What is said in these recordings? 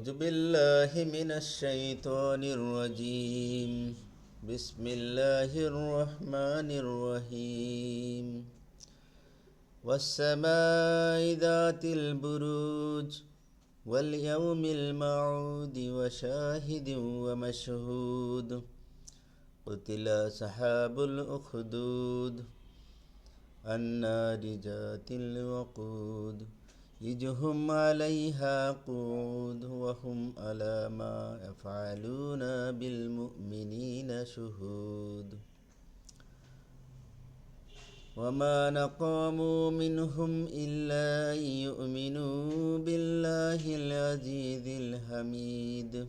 أعوذ بالله من الشيطان الرجيم بسم الله الرحمن الرحيم والسماء ذات البروج واليوم الموعود وشاهد ومشهود قتل أصحاب الأخدود النار ذات الوقود إذ هم عليها قعود وهم على ما يفعلون بالمؤمنين شهود وما نقاموا منهم إلا أن يؤمنوا بالله العزيز الحميد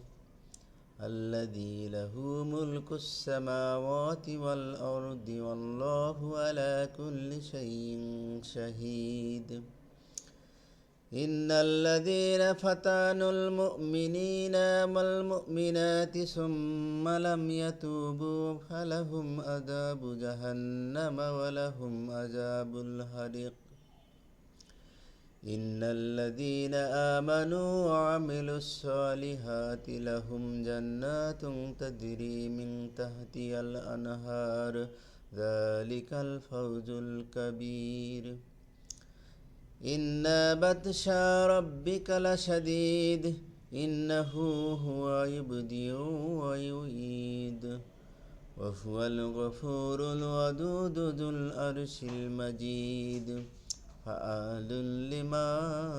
الذي له ملك السماوات والأرض والله على كل شيء شهيد إن الذين فتنوا المؤمنين والمؤمنات ثم لم يتوبوا فلهم عذاب جهنم ولهم عذاب الحريق إن الذين آمنوا وعملوا الصالحات لهم جنات تجري من تحتها الأنهار ذلك الفوز الكبير إن بطش ربك لشديد إنه هو يبدئ ويعيد وهو الغفور الودود ذو العرش المجيد فعال لما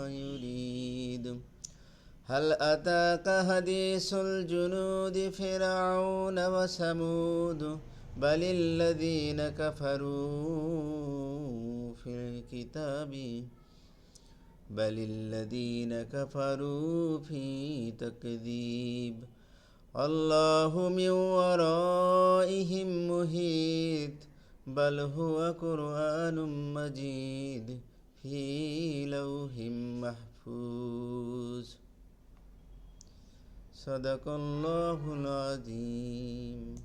يريد هل أتاك حديث الجنود فرعون وثمود بل الذين كفروا في تكذيب الله من ورائهم محيط بل هو قرآن مجيد في لوح محفوظ صدق الله العظيم